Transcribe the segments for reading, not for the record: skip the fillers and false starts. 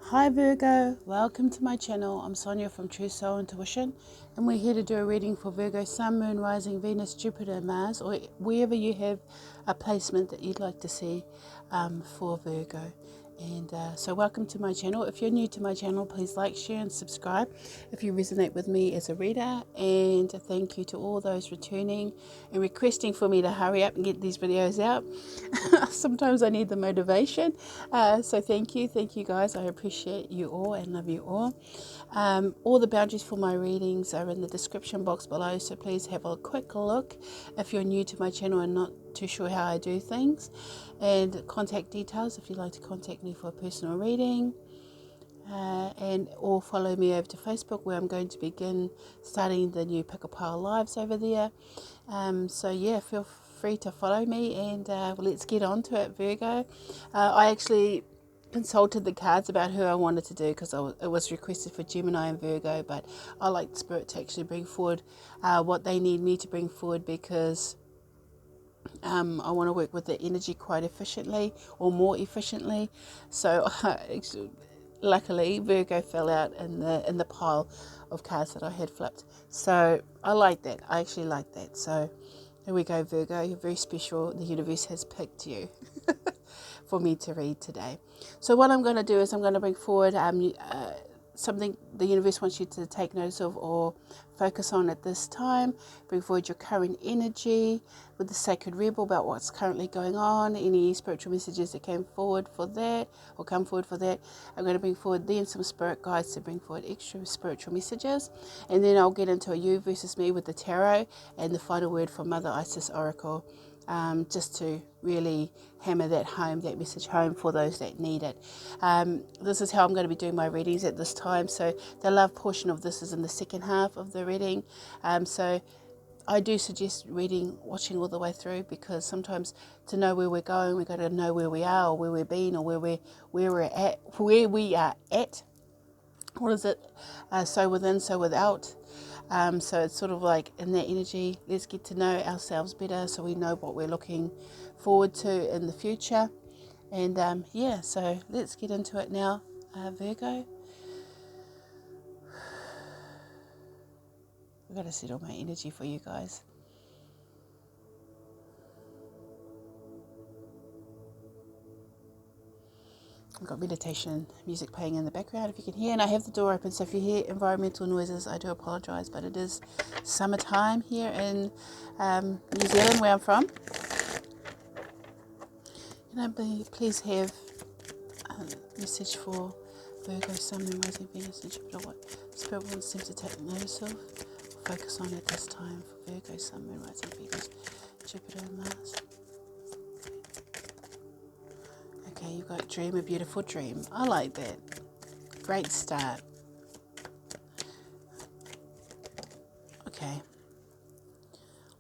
Hi Virgo, welcome to my channel. I'm Sonia from Truesoulintuition, and we're here to do a reading for Virgo Sun, Moon, Rising, Venus, Jupiter, Mars, or wherever you have a placement that you'd like to see for Virgo. And so welcome to my channel. If you're new to my channel, please like, share and subscribe if you resonate with me as a reader. And thank you to all those returning and requesting for me to hurry up and get these videos out. Sometimes I need the motivation. So thank you guys. I appreciate you all and love you all. All the boundaries for my readings are in the description box below, so please have a quick look if you're new to my channel and not too sure how I do things, and contact details if you'd like to contact me for a personal reading, or follow me over to Facebook, where I'm going to begin starting the new Pick a Pile lives over there. So yeah, feel free to follow me, and let's get on to it, Virgo. I actually consulted the cards about who I wanted to do, because it was requested for Gemini and Virgo, but I like Spirit to actually bring forward what they need me to bring forward, because I want to work with the energy quite efficiently, or more efficiently. So luckily Virgo fell out in the pile of cards that I had flipped. So I like that. I actually like that. So here we go, Virgo. You're very special. The universe has picked you for me to read today. So what I'm going to do is I'm going to bring forward something the universe wants you to take notice of or focus on at this time. Bring forward your current energy with the Sacred Rebel about what's currently going on, any spiritual messages that came forward for that or come forward for that. I'm going to bring forward then some spirit guides to bring forward extra spiritual messages, and then I'll get into a you versus me with the tarot and the final word from Mother Isis Oracle, just to really hammer that message home for those that need it. This is how I'm going to be doing my readings at this time. So the love portion of this is in the second half of the reading. So I do suggest watching all the way through, because sometimes to know where we're going, we've got to know where we are, or where we've been, or where we are at. What is it? So within, so without. So it's sort of like in that energy, let's get to know ourselves better so we know what we're looking forward to in the future. And so let's get into it now, Virgo. I've got to settle my energy for you guys. I've got meditation music playing in the background, if you can hear, and I have the door open, so if you hear environmental noises, I do apologise, but it is summertime here in New Zealand, where I'm from. Can I please have a message for Virgo, Sun, Moon, Rising, Venus and Jupiter, what Spirit wants them to take notice of, or focus on at this time for Virgo, Sun, Moon, Rising, Venus, Jupiter and Mars. Okay, you've got dream a beautiful dream. I like that. Great start. Okay.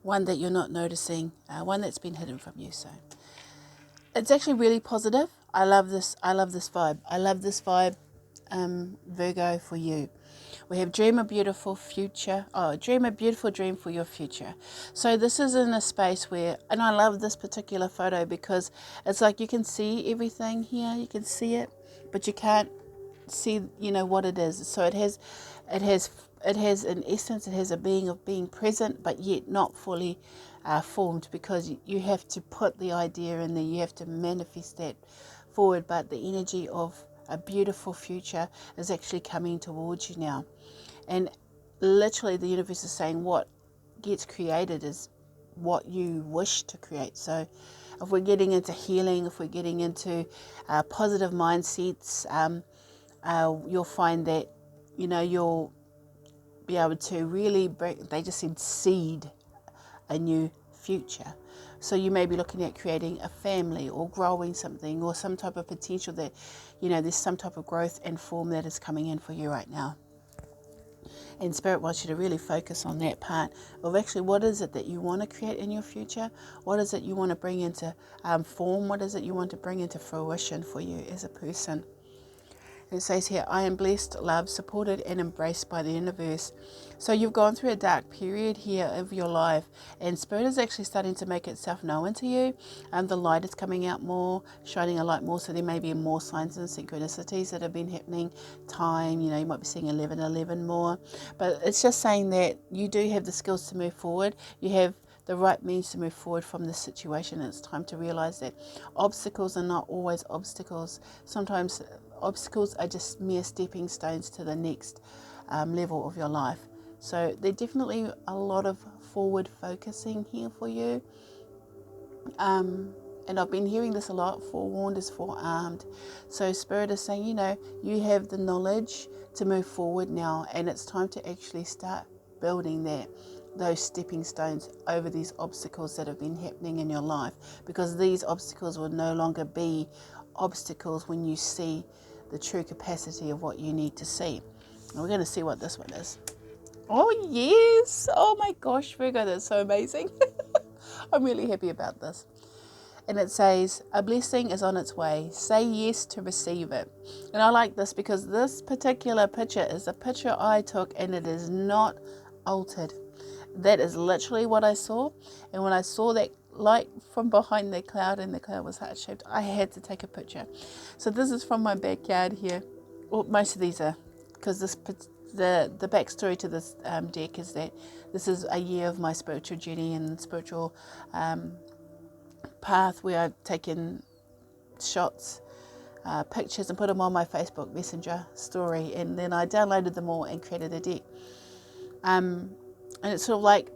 One that you're not noticing, one that's been hidden from you. So it's actually really positive. I love this vibe. I love this vibe, Virgo, for you. We have dream a beautiful future. Oh, dream a beautiful dream for your future. So this is in a space where, and I love this particular photo because it's like you can see everything here. You can see it, but you can't see, what it is. So it has an essence. It has a being of being present, but yet not fully formed, because you have to put the idea in there. You have to manifest that forward, but the energy of a beautiful future is actually coming towards you now. And literally the universe is saying what gets created is what you wish to create. So if we're getting into healing, if we're getting into positive mindsets, you'll find that, you'll be able to really they just said seed a new future. So you may be looking at creating a family, or growing something, or some type of potential that, there's some type of growth and form that is coming in for you right now. And Spirit wants you to really focus on that part of actually what is it that you want to create in your future? What is it you want to bring into form? What is it you want to bring into fruition for you as a person? It says here, I am blessed, loved, supported and embraced by the universe. So you've gone through a dark period here of your life, and Spirit is actually starting to make itself known to you, and the light is coming out more, shining a light more, so there may be more signs and synchronicities that have been happening. Time, you might be seeing 11:11 more, but it's just saying that you do have the skills to move forward. You have the right means to move forward from this situation. It's time to realize that obstacles are not always obstacles. Sometimes obstacles are just mere stepping stones to the next level of your life. So there's definitely a lot of forward focusing here for you. And I've been hearing this a lot, forewarned is forearmed. So Spirit is saying, you have the knowledge to move forward now, and it's time to actually start building those stepping stones over these obstacles that have been happening in your life, because these obstacles will no longer be obstacles when you see the true capacity of what you need to see. And we're going to see what this one is. Oh yes, oh my gosh, Virgo, that's so amazing. I'm really happy about this. And it says, a blessing is on its way. Say yes to receive it. And I like this because this particular picture is a picture I took, and it is not altered. That is literally what I saw. And when I saw that light from behind the cloud, and the cloud was heart-shaped, I had to take a picture. So this is from my backyard here. Well, most of these are, because the backstory to this deck is that this is a year of my spiritual journey and spiritual path, where I've taken shots, pictures, and put them on my Facebook Messenger story, and then I downloaded them all and created a deck. And it's sort of like,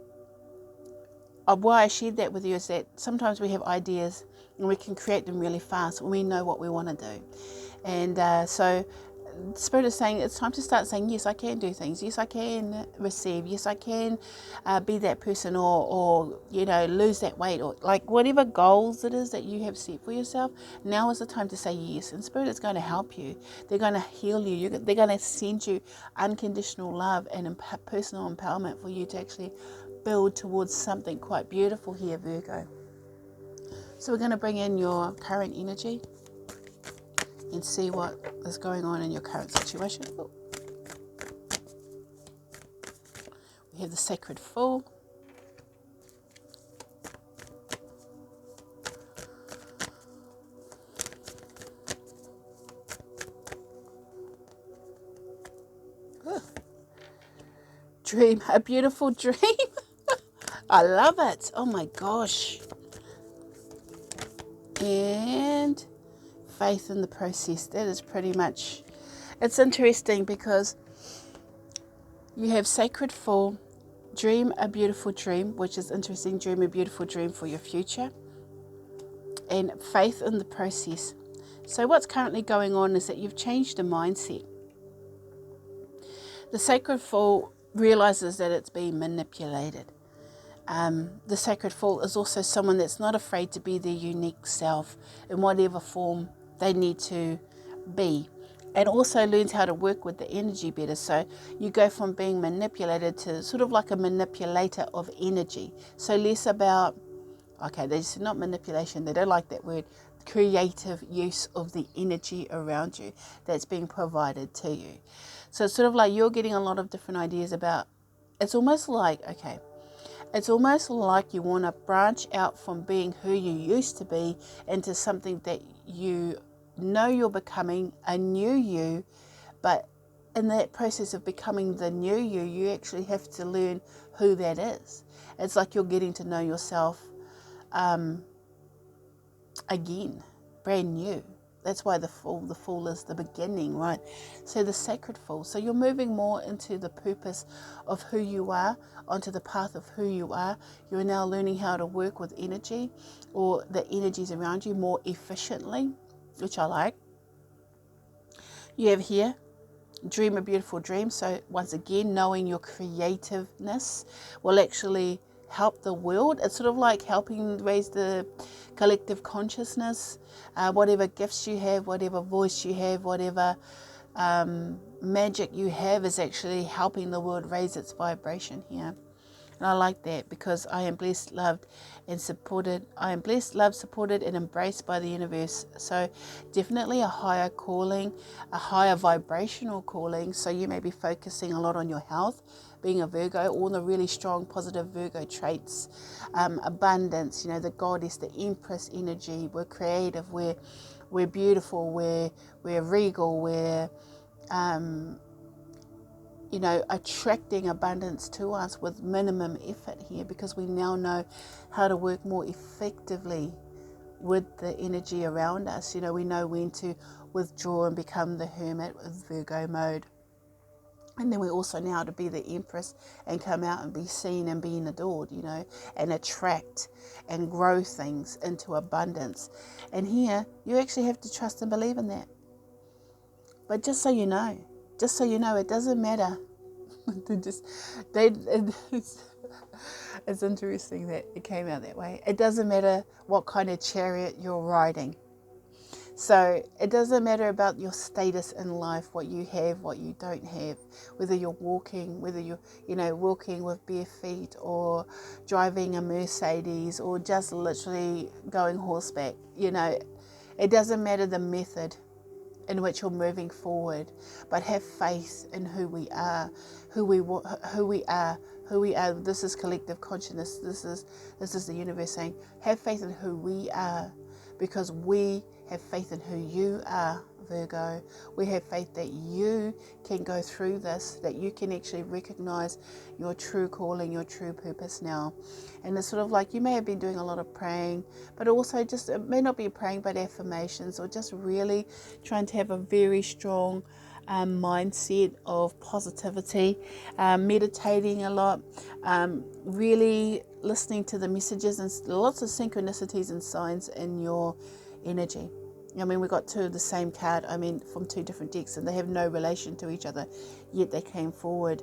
why I shared that with you is that sometimes we have ideas and we can create them really fast when we know what we want to do. And so Spirit is saying it's time to start saying, yes, I can do things. Yes, I can receive. Yes, I can be that person, or lose that weight, or like whatever goals it is that you have set for yourself. Now is the time to say yes. And Spirit is going to help you. They're going to heal you. They're going to send you unconditional love and personal empowerment for you to actually build towards something quite beautiful here, Virgo. So we're going to bring in your current energy and see what is going on in your current situation. Ooh. We have the Sacred Fool. Ooh. Dream, a beautiful dream. I love it. Oh my gosh. And faith in the process. That is pretty much, it's interesting because you have Sacred Fool, dream a beautiful dream, which is interesting. Dream a beautiful dream for your future, and faith in the process. So what's currently going on is that you've changed a mindset. The Sacred Fool realizes that it's being manipulated. The Sacred Fool is also someone that's not afraid to be their unique self in whatever form they need to be, and also learns how to work with the energy better. So you go from being manipulated to sort of like a manipulator of energy. So less about, they said not manipulation, they don't like that word, creative use of the energy around you that's being provided to you. So it's sort of like you're getting a lot of different ideas about, it's almost like, it's almost like you want to branch out from being who you used to be into something that you know you're becoming, a new you, but in that process of becoming the new you, you actually have to learn who that is. It's like you're getting to know yourself again, brand new. That's why the Fool is the beginning, right? So the Sacred Fool. So you're moving more into the purpose of who you are, onto the path of who you are. You're now learning how to work with energy, or the energies around you, more efficiently, which I like. You have here, dream a beautiful dream. So once again, knowing your creativeness will actually help the world. It's sort of like helping raise the collective consciousness. Whatever gifts you have, whatever voice you have, whatever magic you have is actually helping the world raise its vibration here. And I like that because I am blessed, loved, and supported. I am blessed, loved, supported, and embraced by the universe. So definitely a higher calling, a higher vibrational calling. So you may be focusing a lot on your health, being a Virgo, all the really strong positive Virgo traits, abundance, the goddess, the empress energy. We're creative, we're beautiful, we're regal, we're attracting abundance to us with minimum effort here, because we now know how to work more effectively with the energy around us. We know when to withdraw and become the hermit with Virgo mode. And then we also know how to be the empress and come out and be seen and being adored, and attract and grow things into abundance. And here, you actually have to trust and believe in that. But just so you know, it doesn't matter. It's interesting that it came out that way. It doesn't matter what kind of chariot you're riding. So it doesn't matter about your status in life, what you have, what you don't have, whether you're walking, whether you're, walking with bare feet, or driving a Mercedes, or just literally going horseback. It doesn't matter the method in which you're moving forward, but have faith in who we are, who we are. This is collective consciousness. This is the universe saying, have faith in who we are, because we have faith in who you are, Virgo. We have faith that you can go through this, that you can actually recognize your true calling, your true purpose now. And it's sort of like you may have been doing a lot of praying, but also just, it may not be praying, but affirmations, or just really trying to have a very strong mindset of positivity, meditating a lot, really listening to the messages, and lots of synchronicities and signs in your energy. We got two of the same card, from two different decks, and they have no relation to each other, yet they came forward.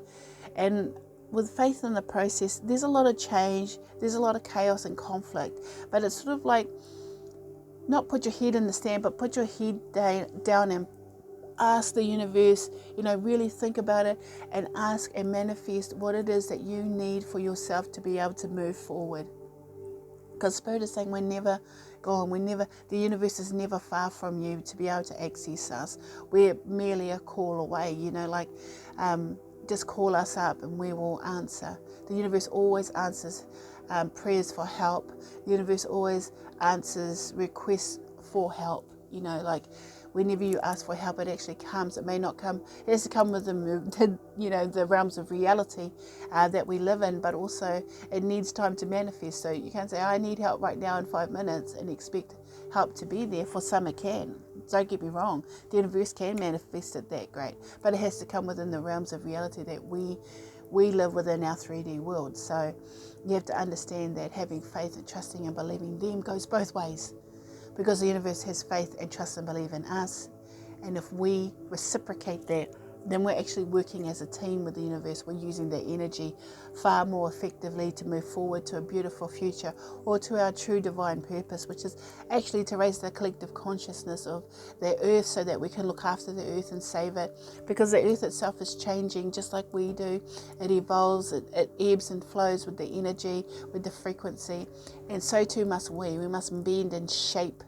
And with faith in the process, there's a lot of change, there's a lot of chaos and conflict, but it's sort of like, not put your head in the sand, but put your head down and ask the universe, really think about it, and ask and manifest what it is that you need for yourself to be able to move forward. Because Spirit is saying we're never gone, the universe is never far from you to be able to access us. We're merely a call away, just call us up and we will answer. The universe always answers prayers for help. The universe always answers requests for help, whenever you ask for help, it actually comes. It may not come. It has to come with the realms of reality that we live in, but also it needs time to manifest. So you can't say, I need help right now in 5 minutes and expect help to be there. For some it can. Don't get me wrong. The universe can manifest it that great, but it has to come within the realms of reality that we live within our 3D world. So you have to understand that having faith and trusting and believing them goes both ways. Because the universe has faith and trust and believe in us. And if we reciprocate that, then we're actually working as a team with the universe. We're using their energy far more effectively to move forward to a beautiful future, or to our true divine purpose, which is actually to raise the collective consciousness of the earth so that we can look after the earth and save it. Because the earth itself is changing just like we do. It evolves, it ebbs and flows with the energy, with the frequency. And so too must we. We must bend and shape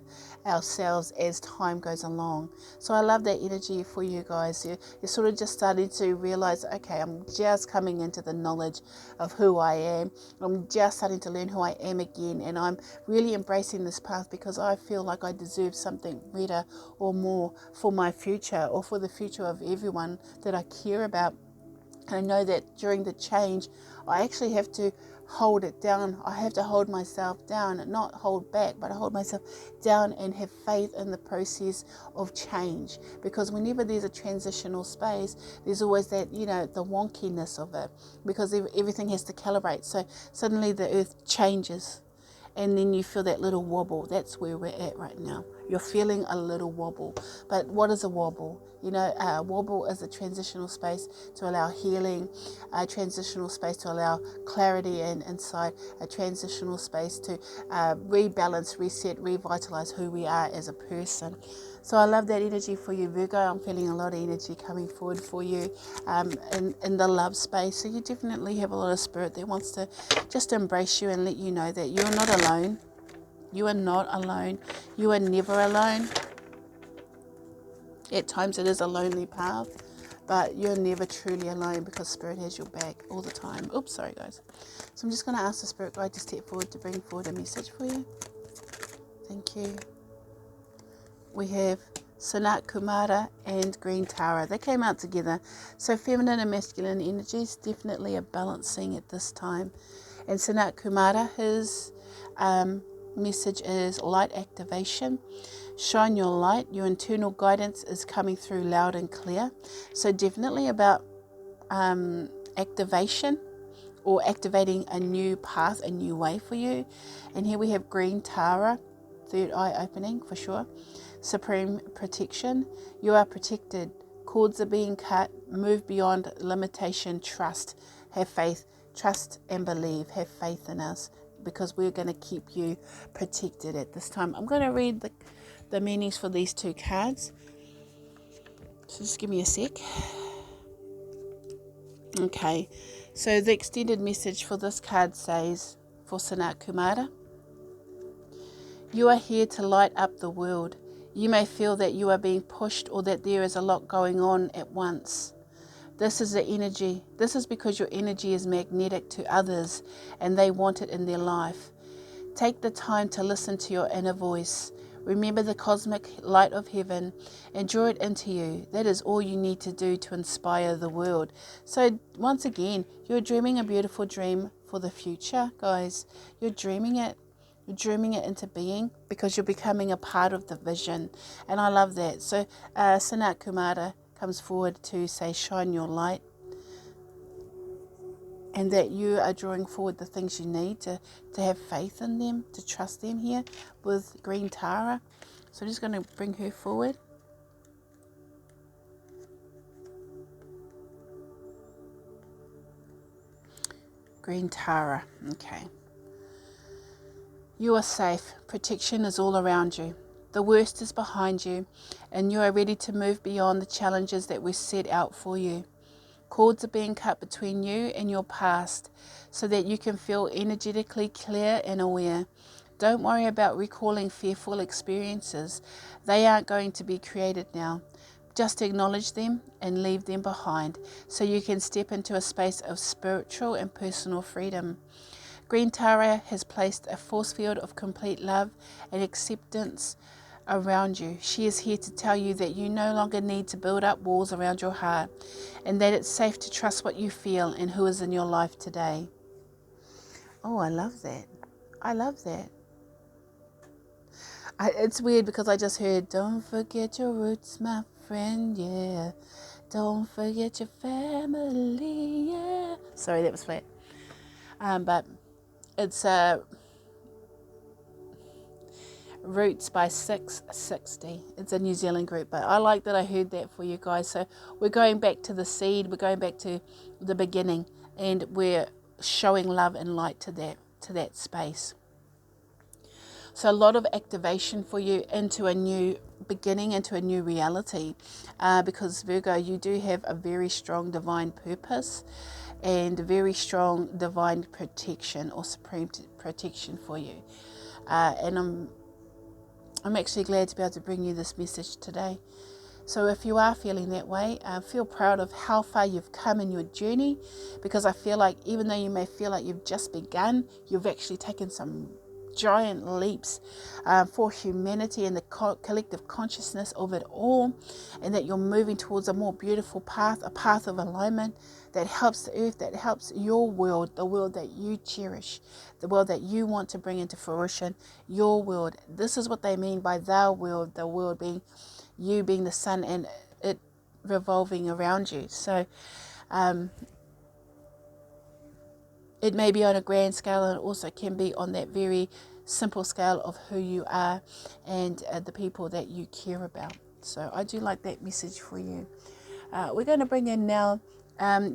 ourselves as time goes along. So I love that energy for you guys. You're sort of just starting to realize, okay, I'm just coming into the knowledge of who I am. I'm just starting to learn who I am again, and I'm really embracing this path because I feel like I deserve something better or more for my future, or for the future of everyone that I care about. And I know that during the change, I actually have to hold it down. I have to hold myself down, not hold back, but I hold myself down and have faith in the process of change. Because whenever there's a transitional space, there's always that, the wonkiness of it, because everything has to calibrate. So suddenly the earth changes, and then you feel that little wobble. That's where we're at right now. You're feeling a little wobble. But what is a wobble? A wobble is a transitional space to allow healing, a transitional space to allow clarity and insight, a transitional space to rebalance, reset, revitalize who we are as a person. So I love that energy for you, Virgo. I'm feeling a lot of energy coming forward for you in the love space. So you definitely have a lot of spirit that wants to just embrace you and let you know that you're not alone. You are not alone. You are never alone. At times it is a lonely path, but you're never truly alone because Spirit has your back all the time. Oops, sorry guys. So I'm just going to ask the Spirit Guide to step forward to bring forward a message for you. Thank you. We have Sanat Kumara and Green Tara. They came out together. So feminine and masculine energies definitely are balancing at this time. And Sanat Kumara, his message is light activation. Shine your light. Your internal guidance is coming through loud and clear. So definitely about activation or activating a new path, a new way for you. And here we have Green Tara, third eye opening for sure. Supreme protection. You are protected. Cords are being cut. Move beyond limitation. Trust. Have faith. Trust and believe. Have faith in us because we're going to keep you protected at this time. I'm going to read the meanings for these two cards. So just give me a sec. Okay. So the extended message for this card says, for Sanat Kumara, you are here to light up the world. You may feel that you are being pushed or that there is a lot going on at once. This is the energy. This is because your energy is magnetic to others and they want it in their life. Take the time to listen to your inner voice. Remember the cosmic light of heaven and draw it into you. That is all you need to do to inspire the world. So once again, you're dreaming a beautiful dream for the future, guys. You're dreaming it. You're dreaming it into being because you're becoming a part of the vision. And I love that. So Sanat Kumara comes forward to say, shine your light. And that you are drawing forward the things you need to have faith in them, to trust them here with Green Tara. So I'm just going to bring her forward. Green Tara. Okay. You are safe. Protection is all around you. The worst is behind you, and you are ready to move beyond the challenges that were set out for you. Cords are being cut between you and your past so that you can feel energetically clear and aware. Don't worry about recalling fearful experiences. They aren't going to be created now. Just acknowledge them and leave them behind so you can step into a space of spiritual and personal freedom. Green Tara has placed a force field of complete love and acceptance around you. She is here to tell you that you no longer need to build up walls around your heart and that it's safe to trust what you feel and who is in your life today. Oh, I love that. I love that. It's weird because I just heard, don't forget your roots, my friend, yeah. Don't forget your family, yeah. Sorry, that was flat. But it's Roots by 660. It's a New Zealand group, but I like that I heard that for you guys. So we're going back to the seed, we're going back to the beginning, and we're showing love and light to that space. So a lot of activation for you into a new beginning, into a new reality, because Virgo, you do have a very strong divine purpose and very strong divine protection or supreme protection for you. And I'm actually glad to be able to bring you this message today. So if you are feeling that way, feel proud of how far you've come in your journey, because I feel like even though you may feel like you've just begun, you've actually taken some giant leaps for humanity and the collective consciousness of it all, and that you're moving towards a more beautiful path, a path of alignment that helps the earth, that helps your world, the world that you cherish, the world that you want to bring into fruition, your world. This is what they mean by the world being you, being the sun, and it revolving around you. So it may be on a grand scale, and it also can be on that very simple scale of who you are and the people that you care about. So I do like that message for you. We're going to bring in now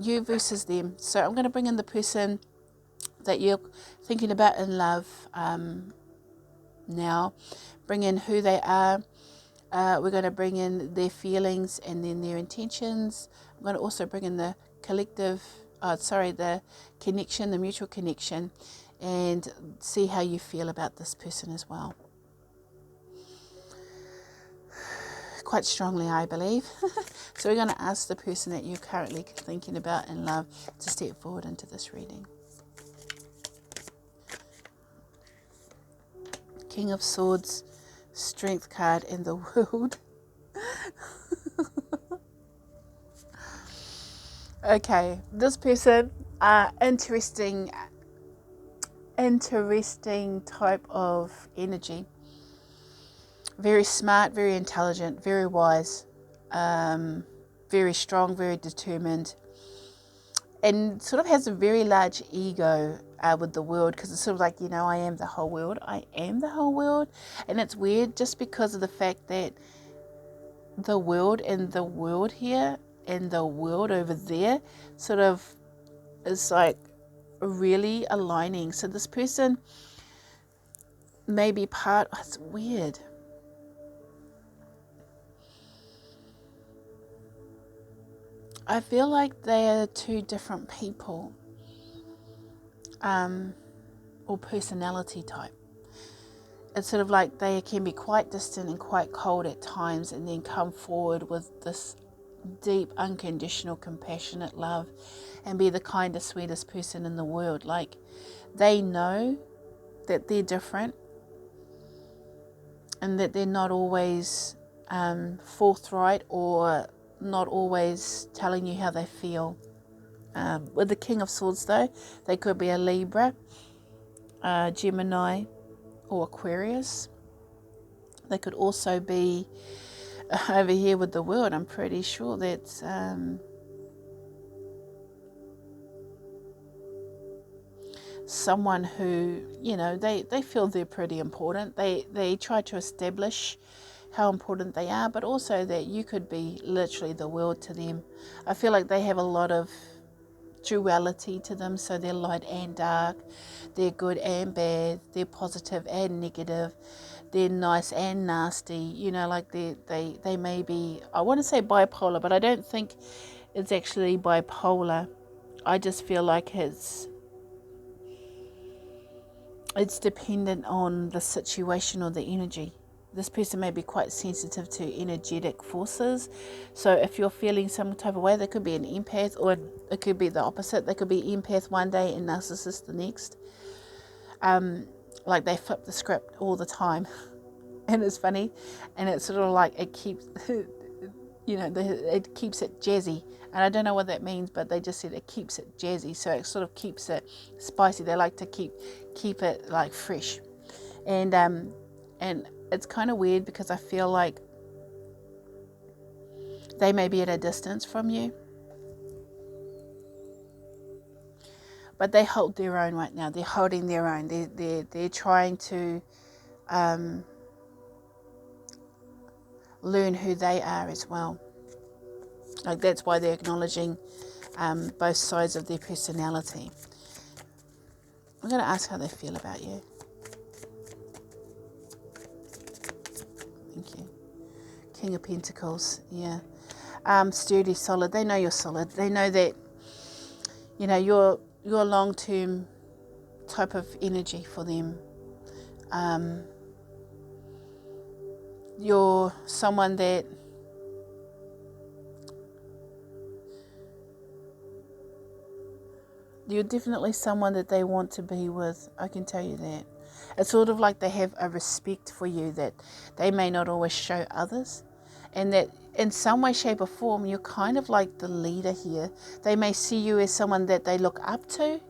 you versus them. So I'm going to bring in the person that you're thinking about in love now. Bring in who they are. We're going to bring in their feelings and then their intentions. I'm going to also bring in the collective, the connection, the mutual connection, and see how you feel about this person as well. Quite strongly, I believe. So we're going to ask the person that you're currently thinking about in love to step forward into this reading. King of Swords, Strength card, and the World. Okay, this person, interesting type of energy. Very smart, very intelligent, very wise, very strong, very determined, and sort of has a very large ego with the world, because it's sort of like, I am the whole world. I am the whole world. And it's weird just because of the fact that the world and the world here and the world over there sort of is like really aligning. So this person may be it's weird. I feel like they're two different people, or personality type. It's sort of like they can be quite distant and quite cold at times, and then come forward with this deep, unconditional, compassionate love, and be the kindest, sweetest person in the world. Like, they know that they're different, and that they're not always forthright, or not always telling you how they feel. With the King of Swords, though, they could be a Libra, Gemini, or Aquarius. They could also be over here with the World. I'm pretty sure that's someone who, they feel they're pretty important. They try to establish how important they are, but also that you could be literally the world to them. I feel like they have a lot of duality to them, so they're light and dark, they're good and bad, they're positive and negative, they're nice and nasty, like they may be, I want to say bipolar, but I don't think it's actually bipolar. I just feel like it's dependent on the situation or the energy. This person may be quite sensitive to energetic forces. So if you're feeling some type of way, they could be an empath, or it could be the opposite. They could be empath one day and narcissist the next. Like they flip the script all the time. And it's funny. And it's sort of like it keeps, it keeps it jazzy. And I don't know what that means, but they just said it keeps it jazzy. So it sort of keeps it spicy. They like to keep it like fresh. And it's kind of weird because I feel like they may be at a distance from you, but they hold their own right now. They're holding their own. They're trying to learn who they are as well. Like, that's why they're acknowledging both sides of their personality. I'm going to ask how they feel about you. Thank you. King of Pentacles, yeah. Sturdy, solid. They know you're solid. They know that, you're long-term type of energy for them. You're someone that you're definitely someone that they want to be with. I can tell you that. It's sort of like they have a respect for you that they may not always show others, and that in some way, shape or form, you're kind of like the leader here. They may see you as someone that they look up to.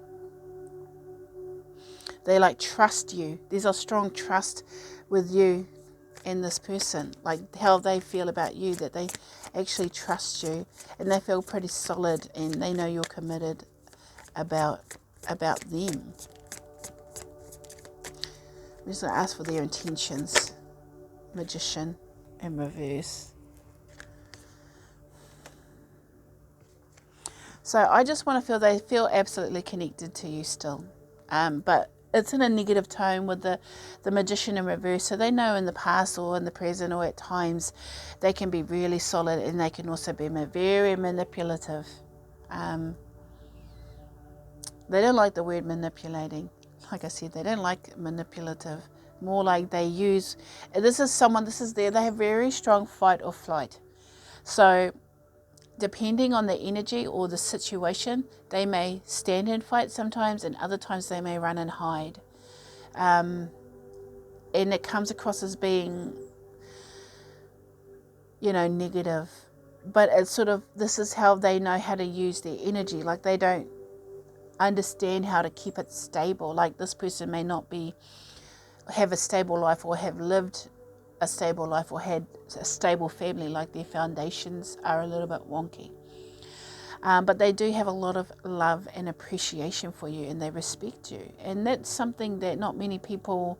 They trust you. There's a strong trust with you and this person, like how they feel about you, that they actually trust you, and they feel pretty solid, and they know you're committed about them. I'm just going to ask for their intentions. Magician in reverse. So I just want to feel they feel absolutely connected to you still. But it's in a negative tone with the Magician in reverse. So they know in the past or in the present or at times they can be really solid, and they can also be very manipulative. They don't like the word manipulating. Like I said, they don't like manipulative. More like they use, this is there, they have very strong fight or flight. So depending on the energy or the situation, they may stand and fight sometimes, and other times they may run and hide. And it comes across as being, negative. But it's sort of, this is how they know how to use their energy. Like they don't understand how to keep it stable. Like this person may not have a stable life, or have lived a stable life, or had a stable family. Like their foundations are a little bit wonky. But they do have a lot of love and appreciation for you, and they respect you. And that's something that not many people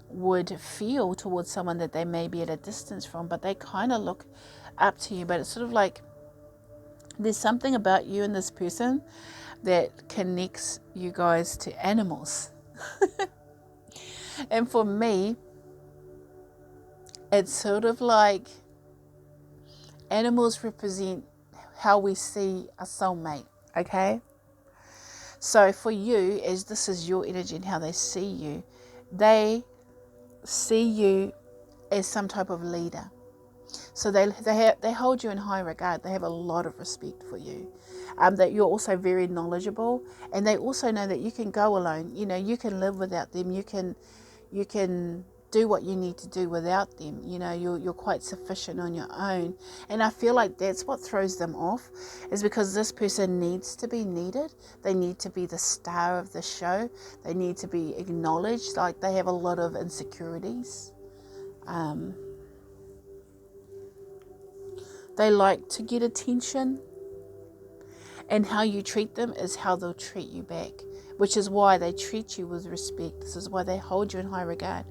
would feel towards someone that they may be at a distance from, but they kind of look up to you. But it's sort of like there's something about you and this person that connects you guys to animals. And for me, it's sort of like animals represent how we see a soulmate, okay? So for you, as this is your energy and how they see you as some type of leader. So they hold you in high regard. They have a lot of respect for you. That you're also very knowledgeable, and they also know that you can go alone. You can live without them. You can do what you need to do without them. You're quite sufficient on your own. And I feel like that's what throws them off, is because this person needs to be needed. They need to be the star of the show. They need to be acknowledged. Like they have a lot of insecurities. They like to get attention, and how you treat them is how they'll treat you back, which is why they treat you with respect. This is why they hold you in high regard,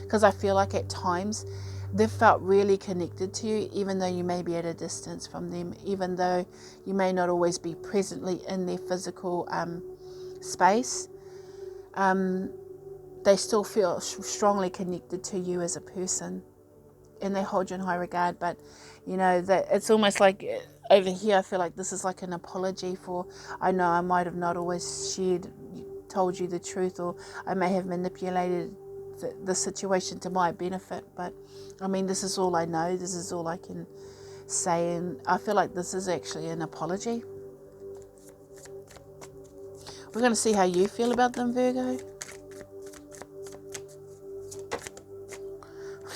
because I feel like at times they've felt really connected to you, even though you may be at a distance from them, even though you may not always be presently in their physical space. They still feel strongly connected to you as a person, and they hold you in high regard. But that it's almost like over here I feel like this is like an apology for, I know I might have not always told you the truth, or I may have manipulated the situation to my benefit. But I mean, this is all I know, this is all I can say, and I feel like this is actually an apology. We're going to see how you feel about them, Virgo.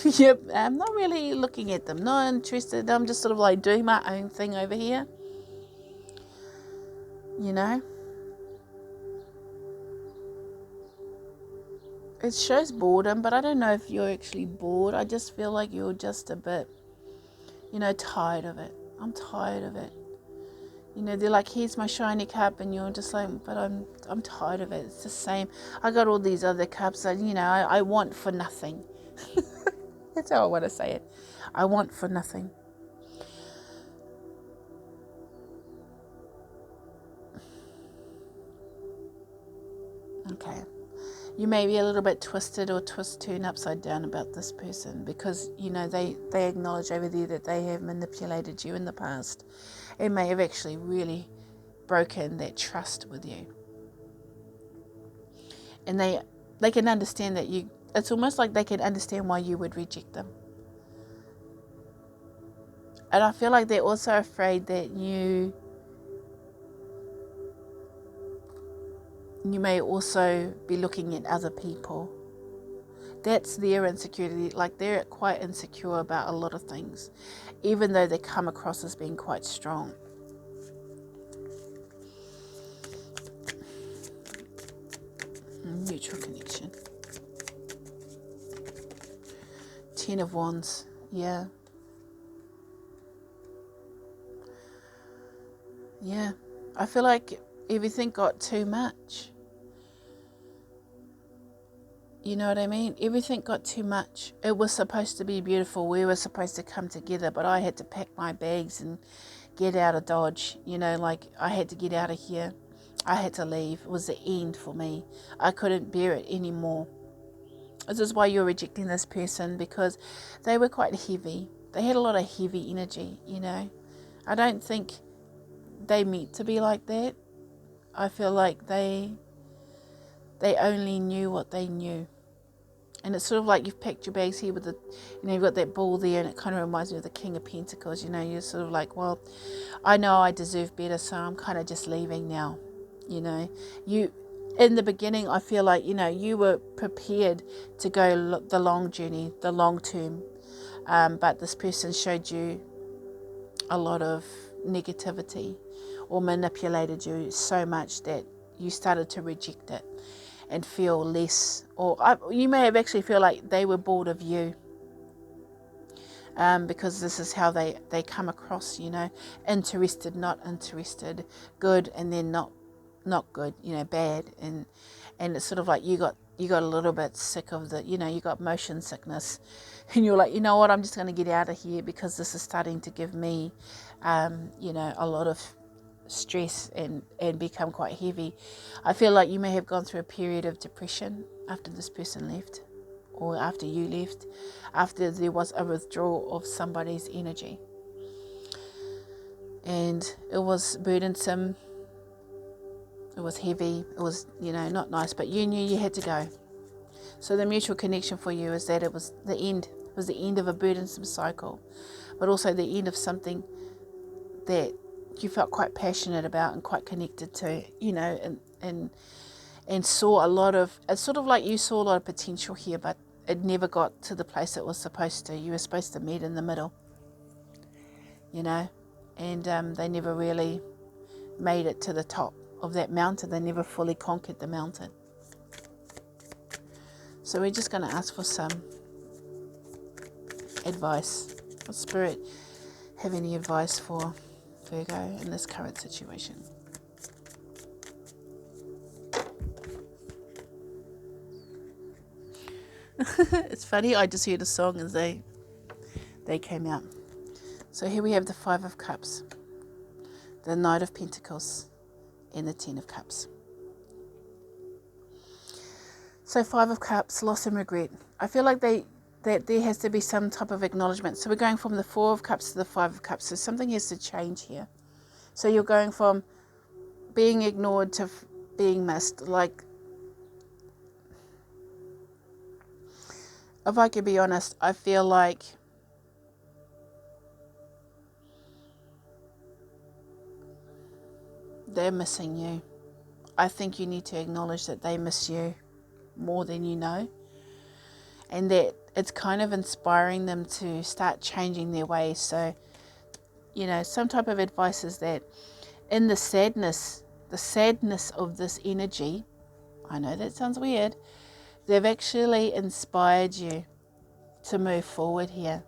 Yep, I'm not really looking at them, not interested. I'm just sort of like doing my own thing over here. It shows boredom, but I don't know if you're actually bored. I just feel like you're just a bit, tired of it. I'm tired of it. They're like, here's my shiny cup, and you're just like, but I'm tired of it. It's the same. I got all these other cups that, I want for nothing. That's how I want to say it. I want for nothing. Okay. You may be a little bit twisted or turned upside down about this person, because, they acknowledge over there that they have manipulated you in the past. It may have actually really broken that trust with you. And they can understand that it's almost like they can understand why you would reject them. And I feel like they're also afraid that you may also be looking at other people. That's their insecurity. Like they're quite insecure about a lot of things, even though they come across as being quite strong. Mutual connection. 10 of Wands. Yeah. Yeah. I feel like everything got too much. You know what I mean? Everything got too much. It was supposed to be beautiful. We were supposed to come together, but I had to pack my bags and get out of Dodge. Like I had to get out of here. I had to leave. It was the end for me. I couldn't bear it anymore. This is why you're rejecting this person, because they were quite heavy. They had a lot of heavy energy, you know. I don't think they meant to be like that. I feel like they only knew what they knew. And it's sort of like you've packed your bags here with the, you know, you've got that ball there, and it kind of reminds me of the King of Pentacles. You know, you're sort of like, well, I know I deserve better, so I'm kind of just leaving now. You know, in the beginning, I feel like, you know, you were prepared to go the long journey, the long term. But this person showed you a lot of negativity or manipulated you so much that you started to reject it and feel less, or you may have actually feel like they were bored of you, because this is how they come across, you know, interested, not interested, good, and then not good, you know, bad, and it's sort of like you got a little bit sick of the, you know, you got motion sickness, and you're like, you know what, I'm just going to get out of here because this is starting to give me, you know, a lot of stress and become quite heavy. I feel like you may have gone through a period of depression after this person left, or after you left, after there was a withdrawal of somebody's energy, and it was burdensome, it was heavy, it was, you know, not nice, but you knew you had to go. So the mutual connection for you is that it was the end. It was the end of a burdensome cycle, but also the end of something that you felt quite passionate about and quite connected to, you know, and saw a lot of, it's sort of like you saw a lot of potential here, but it never got to the place it was supposed to. You were supposed to meet in the middle, you know, and they never really made it to the top of that mountain. They never fully conquered the mountain. So we're just going to ask for some advice. Does Spirit have any advice for Virgo in this current situation? It's funny, I just heard a song as they came out. So here we have the 5 of Cups, the Knight of Pentacles, and the 10 of Cups. So 5 of Cups, loss and regret. I feel like that there has to be some type of acknowledgement. So we're going from the 4 of Cups to the 5 of Cups. So something has to change here. So you're going from being ignored to being missed. Like, if I could be honest, I feel like they're missing you. I think you need to acknowledge that they miss you more than you know, and that it's kind of inspiring them to start changing their ways. So, you know, some type of advice is that in the sadness of this energy, I know that sounds weird, they've actually inspired you to move forward here,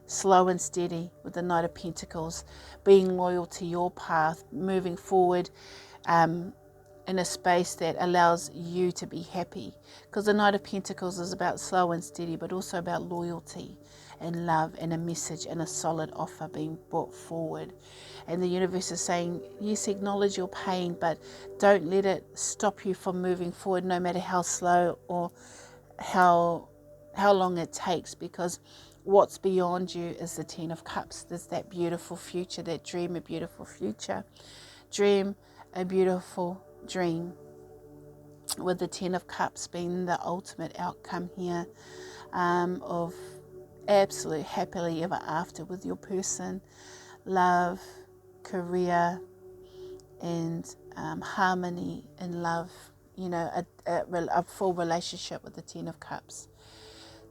slow and steady, with the Knight of Pentacles, being loyal to your path, moving forward in a space that allows you to be happy. Because the Knight of Pentacles is about slow and steady, but also about loyalty and love and a message and a solid offer being brought forward. And the universe is saying, yes, acknowledge your pain, but don't let it stop you from moving forward, no matter how slow or how long it takes, because what's beyond you is the 10 of Cups. There's that beautiful future, that dream, a beautiful future. Dream a beautiful dream, with the 10 of Cups being the ultimate outcome here, of absolute happily ever after with your person, love, career, and harmony in love, you know, a full relationship with the 10 of Cups,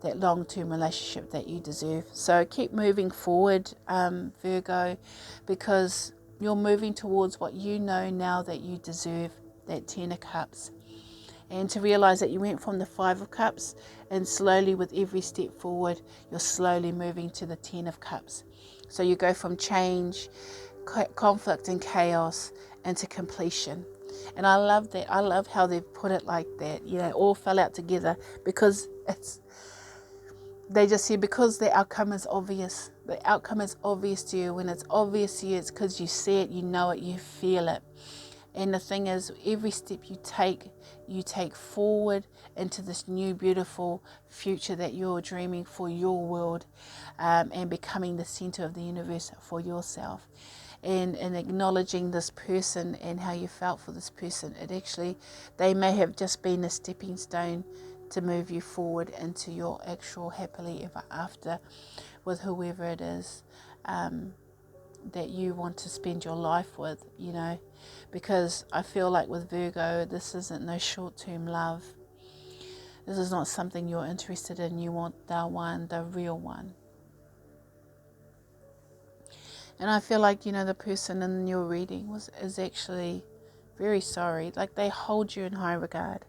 that long-term relationship that you deserve. So keep moving forward, Virgo, because you're moving towards what you know now that you deserve, that 10 of Cups. And to realize that you went from the 5 of Cups, and slowly with every step forward, you're slowly moving to the 10 of Cups. So you go from change, conflict and chaos into completion. And I love that. I love how they've put it like that. You know, all fell out together, because they just say, because the outcome is obvious. The outcome is obvious to you. When it's obvious to you, it's because you see it, you know it, you feel it. And the thing is, every step you take forward into this new beautiful future that you're dreaming for your world, and becoming the center of the universe for yourself. And acknowledging this person and how you felt for this person, they may have just been a stepping stone to move you forward into your actual happily ever after with whoever it is that you want to spend your life with, because I feel like with Virgo, this isn't no short-term love. This is not something you're interested in. You want the real one. And I feel like, the person in your reading is actually very sorry. Like, they hold you in high regard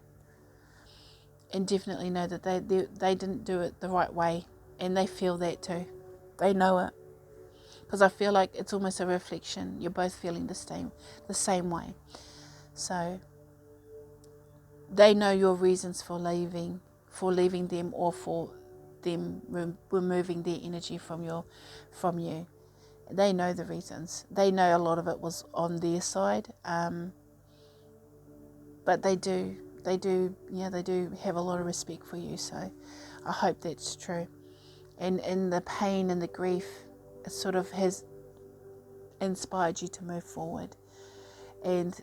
and definitely know that they didn't do it the right way, and they feel that too. They know it. Because I feel like it's almost a reflection. You're both feeling the same way. So they know your reasons for leaving them, or for them removing their energy from you. They know the reasons. They know a lot of it was on their side. But they do have a lot of respect for you. So I hope that's true. And in the pain and the grief, it sort of has inspired you to move forward. And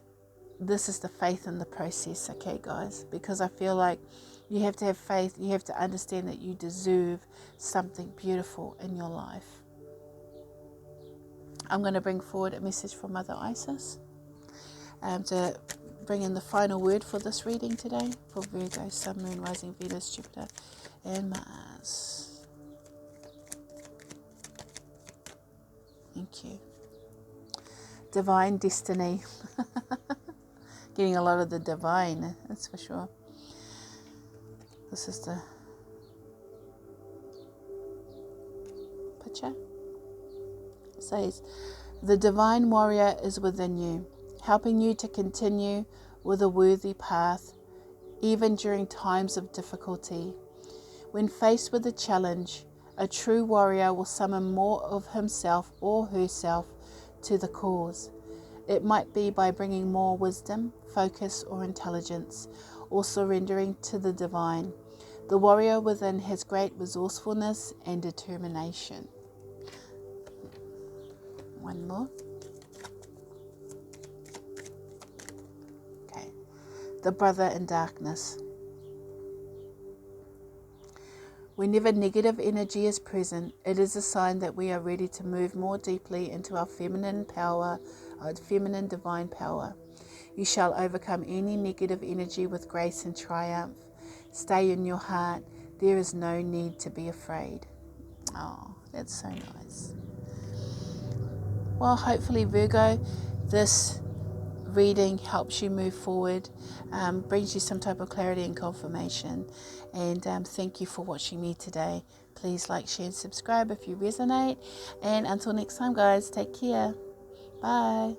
this is the faith in the process, okay, guys? Because I feel like you have to have faith. You have to understand that you deserve something beautiful in your life. I'm going to bring forward a message from Mother Isis to bring in the final word for this reading today for Virgo, Sun, Moon, Rising, Venus, Jupiter, and Mars. Thank you. Divine destiny. Getting a lot of the divine, that's for sure. This is the picture. It says, the divine warrior is within you, helping you to continue with a worthy path, even during times of difficulty. When faced with a challenge, a true warrior will summon more of himself or herself to the cause. It might be by bringing more wisdom, focus, or intelligence, or surrendering to the divine. The warrior within has great resourcefulness and determination. One more. Okay. The brother in darkness. Whenever negative energy is present, it is a sign that we are ready to move more deeply into our feminine power, our feminine divine power. You shall overcome any negative energy with grace and triumph. Stay in your heart. There is no need to be afraid. Oh, that's so nice. Well, hopefully, Virgo, this reading helps you move forward, brings you some type of clarity and confirmation. And thank you for watching me today. Please like, share, and subscribe if you resonate. And until next time, guys, take care. Bye.